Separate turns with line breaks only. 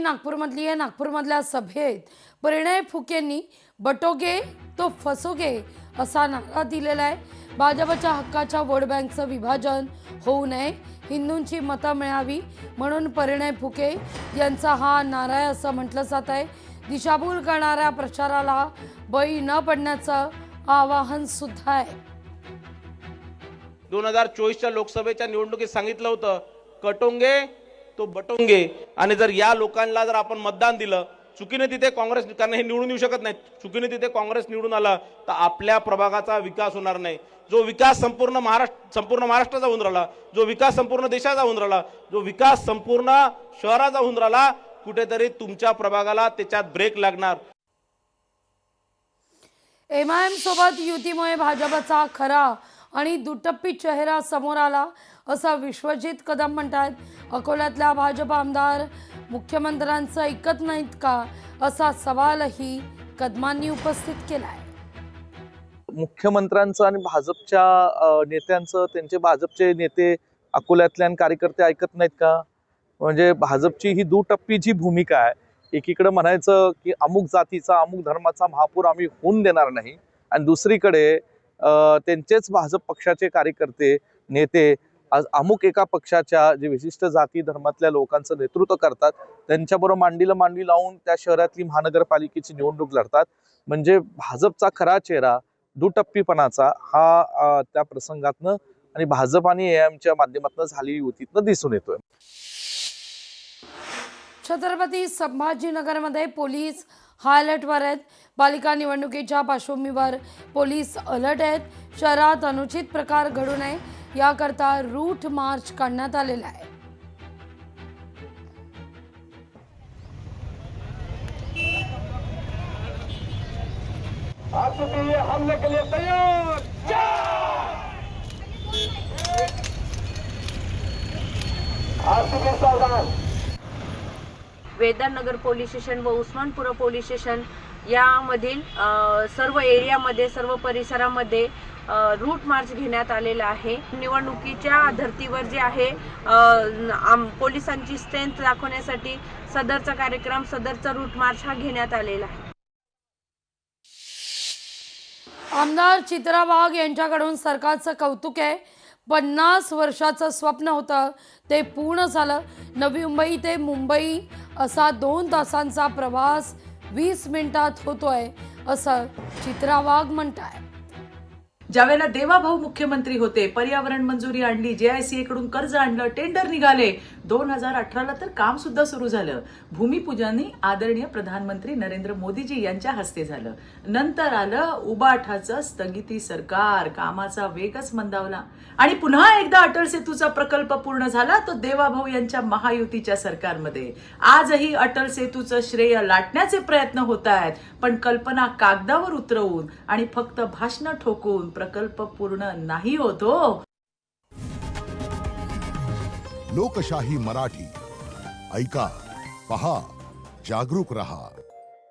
नागपूरमधली आहे। नागपूरमधल्या सभेत परिणय फुकेंनी बटोगे तो फसोगे असा नारा दिलेला आहे। भाजपच्या हक्काच्या वोट बँकचं विभाजन होऊ नये, हिंदूंची मतं मिळावी म्हणून परिणय फुके यांचा हा नारा आहे असं म्हटलं जात आहे। दिशाभूल करणाऱ्या प्रचाराला बळी न पडण्याचं आवाहन सुद्धा आहे।
2024च्या लोकसभेच्या निवडणुकीत सांगितलं होतं कटोंगे तो बटोंगे, आणि जर या लोकांना जर आपण मतदान दिलं, चुकीने तिथे काँग्रेस, कारण हे निवडून येऊ शकत नाही, चुकीने तिथे काँग्रेस निवडून आला तर आपल्या प्रभागाचा विकास होणार नाही। जो विकास संपूर्ण महाराष्ट्राचा होऊन राहिला, जो विकास संपूर्ण देशाचा होऊन राहिला, जो विकास संपूर्ण शहराचा होऊन राहिला, कुठेतरी तुमच्या प्रभागाला त्याच्यात ब्रेक लागणार।
एमआयएम सोबत युतीमुळे भाजपचा खरा आणि दुटप्पी चेहरा समोर आला असं विश्वजित कदम म्हणतात। अकोल्यातल्या भाजप आमदार मुख्यमंत्र्यांचं ऐकत नाहीत का असा सवालही कदमांनी उपस्थित केलाय।
मुख्यमंत्र्यांचं आणि भाजपच्या नेत्यांचं, त्यांचे भाजपचे नेते अकोल्यातले आणि कार्यकर्ते ऐकत नाहीत का? म्हणजे भाजपची ही दुटप्पी जी भूमिका आहे, एकीकडे म्हणायचं की अमुक जातीचा अमुक धर्माचा महापूर आम्ही होऊन देणार नाही, आणि दुसरीकडे त्यांचेच भाजप पक्षाचे कार्यकर्ते नेते आज अमुक एका पक्षाच्या जे विशिष्ट जाती धर्मातल्या लोकांचं नेतृत्व करतात, त्यांच्याबरोबर मांडीला मांडी लावून त्या शहरातली महानगरपालिकेची निवडणूक लढतात। म्हणजे भाजपचा खरा चेहरा दुटप्पीपणाचा हा त्या प्रसंगातनं आणि भाजप आणि एएमच्या माध्यमातून झालेली युतीतनं दिसून येतोय।
छत्रपती संभाजीनगरमध्ये पोलीस हाय अलर्टवर आहेत। पालिका निवडणुकीच्या पार्श्वभूमीवर पोलीस अलर्ट आहेत। शहरात अनुचित प्रकार घडू नये याकरता रूट मार्च काढण्यात आलेला आहे।
हमले के लिए तैयार।
वेदांनगर पोलीस स्टेशन व उस्मानपुरा पोलीस स्टेशन यामधील सर्व एरियामध्ये, सर्व परिसरामध्ये रूट मार्च घेण्यात आलेला आहे। निवडणुकीच्या धर्तीवर जे आहे पोलिसांची स्ट्रेंथ दाखवण्यासाठी सदरचा कार्यक्रम, सदरचा रूट मार्च हा घेण्यात आलेला आहे।
आमदार चित्रा वाघ यांच्याकडून सरकारचं कौतुक आहे। 50 वर्षाचं स्वप्न होतं ते पूर्ण झालं। नवी मुंबई ते मुंबई असा 2 तासांचा प्रवास 20 मिनिटात होतोय असं चित्रा वाघ म्हणताय।
ज्यावेळेला देवाभाऊ मुख्यमंत्री होते, पर्यावरण मंजुरी आणली, JICA कडून कर्ज आणलं, टेंडर निघाले, 2018ला तर काम सुद्धा सुरू झालं। भूमिपूजनही आदरणीय प्रधानमंत्री नरेंद्र मोदीजी यांच्या हस्ते झालं। नंतर आलं उबाठाचं स्थगिती सरकार, कामाचा वेगच मंदावला, आणि पुन्हा एकदा अटल सेतूचा प्रकल्प पूर्ण झाला तो देवाभाऊ यांच्या महायुतीच्या सरकारमध्ये। आजही अटल सेतूचं श्रेय लाटण्याचे प्रयत्न होत आहेत, पण कल्पना कागदावर उतरवून आणि फक्त भाषण ठोकून प्रकल्प पूर्ण नाही होत हो।
लोकशाही मराठी ऐका, पहा, जागरूक रहा।